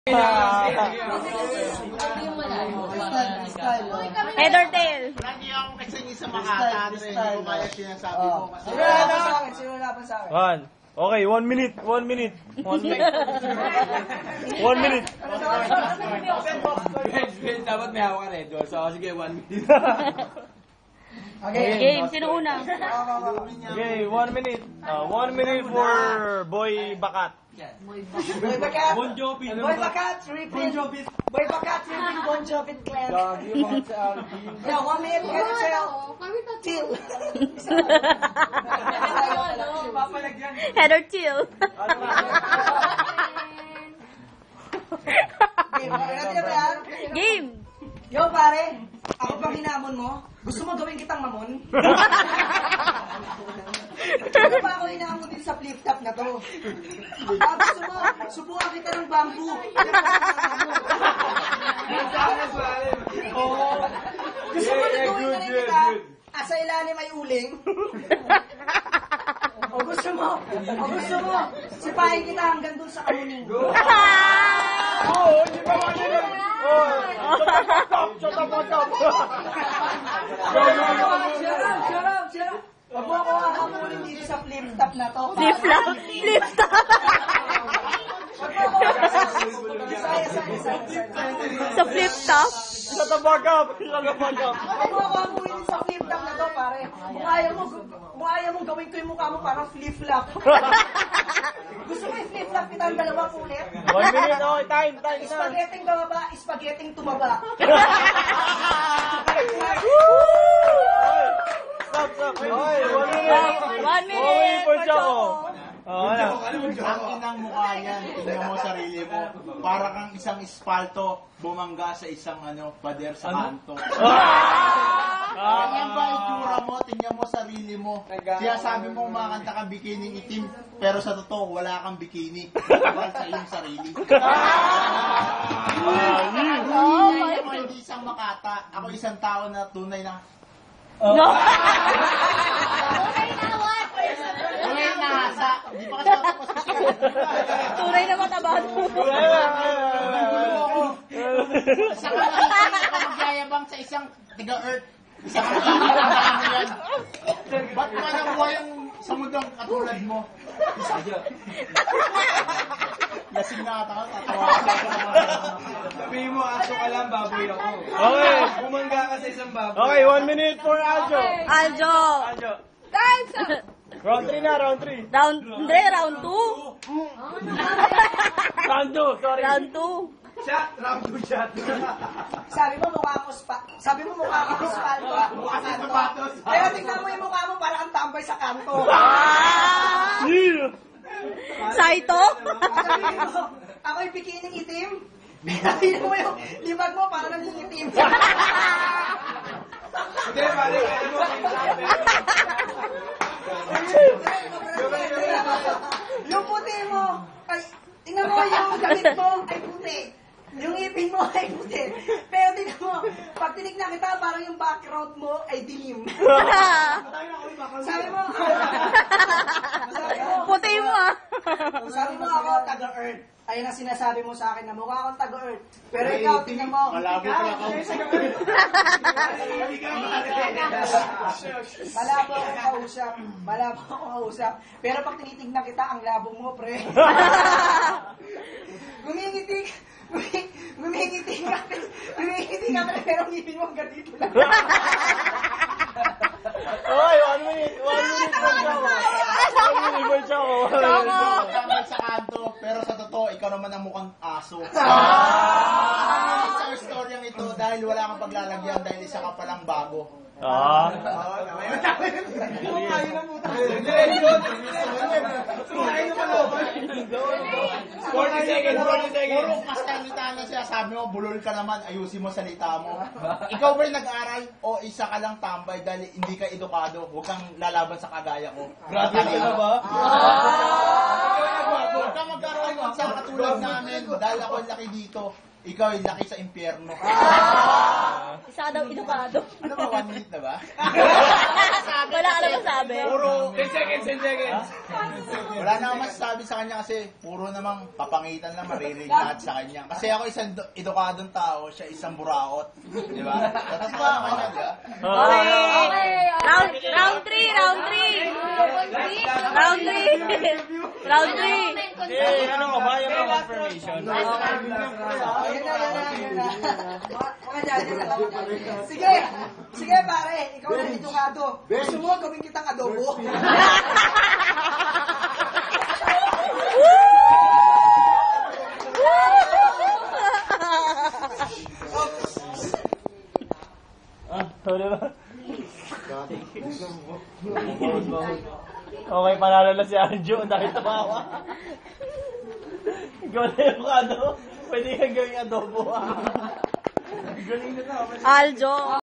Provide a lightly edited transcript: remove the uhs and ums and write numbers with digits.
Head or tail? Lagi ako kasi sa mga tatay, hindi ko kaya sinasabi mo. Simula pa sa akin. One. Okay, 1 minute. 1 minute. 1 minute. 1 minute. Dapat may hawak ka red door. So, sige, 1 minute. Okay. Game, sino una? Okay, 1 minute. 1 minute for Boy Bakat. Boy Bakat. Bon Jovi. Boy Bakat, repeat. Boy Bakat, repeat. Bon Jovi Clan. Yeah, 1 minute. Till. Head or tail? Game. Yo pare, ako pang hinamon mo? Gusto mo gawin kitang mamon? Ano ba ako hinamon din sa flip-top na to? Gusto mo, subukan kita ng bamboo. Gusto mo na gawin na rin kita? Asa ilalim ay uling? O gusto mo, sipahin kita hanggang dun sa kamuning. Shut up. Shut up. Huwag mo ako hahamulin dito sa flip-top na to. Flip-flop? Flip-top? Sa flip-top? Shut the fuck up. Huwag mo ako hahamulin sa flip-top na to, pare. Kung ayaw mo gawin ko yung mukha mo parang flip-flop. Gusto mo yung flip-flop kita ang dalawang ulit? 1 minute. Okay, time. Spaghetting bababa, spaghetting tumaba. Stop. Okay, 1 minute. 1 minute for Choco. Ano? Ang inang mukha yan, tingnan mo sarili mo. Para kang isang espalto, bumangga sa isang pader sa kanto. Ganyan ba itsura mo, tingnan mo sarili mo. Kaya sabi mo kumakanta ka bikining itim, pero sa totoo wala kang bikini. Dahil sa iyong sarili. Ako hindi isang makata, ako isang tao na tunay na No. tunay na hasa. Hindi pa kasi ako Tunay na matabado. Sa kanila ka magyayabang sa isang tiga-earth. Isang mo yan. Ba't pa nakuha yung sa mundong katulad mo? Lasing na ata ka, tatawa ka. Sabihin mo, aso ka lang, baboy ako. Okay. Bumangga ka sa isang baboy. Okay, 1 minute for Aljo. Aljo. Round 3 na, round 3. Round 2. Round 2, sorry. Round 2. Shot, round 2 shot. Sabi mo mukha ko espalto. Mukha sa sapatos. Pero tingnan mo yung mukha mo para ang tambay sa kanto. Saito? Sabihin mo, ako yung bikining itim. Tingnan mo yung libag mo para nangingitim. Hindi, balik ka mo. Yung puti mo, ay, tingnan mo yung damit mo, ay puti. Yung ngipin mo ay puti. Pero tingnan mo, pag tinignan kita, parang yung background mo ay dilim. Sabi mo, Puti mo ah. sabi mo ako, taga-earth. Ayun ang sinasabi mo sa akin na mukha akong taga-earth. Pero ikaw, tingnan mo. Malabo pa ako. Malabo akong kausap. Pero pag tinitignan kita, ang labo mo, pre. Gumingiti ka, pero ngipin mo hanggang dito lang. Okay, 1 minute. 1 minute for Choco. 1 minute for Choco. Tambay sa kanto, pero sa totoo, ikaw naman ang mukhang aso. Sa storyang ito, dahil wala kang paglalagyan, dahil isa ka palang bago. Puro kastalita na siya, sabi mo, bulol ka naman, ayusin mo salita mo. Ikaw ba'y nag-aral o isa ka lang tambay dahil hindi ka edukado? Huwag kang lalaban sa kagaya ko. Grabe ka na ba? Huwag kang magkaroon sa katulad namin dahil ako ang laki dito. ikaw ay laki sa impyerno. Isa daw edukado. Ano ba, 1 minute na ba? Wala ka naman sabi. Puro, 10 seconds, 10 seconds. wala na akong masasabi sa kanya kasi puro namang papangitan lang maririnig lahat sa kanya. Kasi ako isang edukadong tao, siya isang burakot. Di ba? Tatas ba ang kanya, di ba? Okay. Round 3, round 3. Round 3. Round 3. Eh, ano ka ba? Yung mga confirmation. Yan na. Mga dyan na. Sige! Sige pare, ikaw na edukado. Gusto mo gawin kitang adobo? Sorry ba? Okay, panalo na si Arjo. Ang dahil tumawa. Ikaw na yung ano. Pwede kang gawing adobo. Galing na na. Aljo.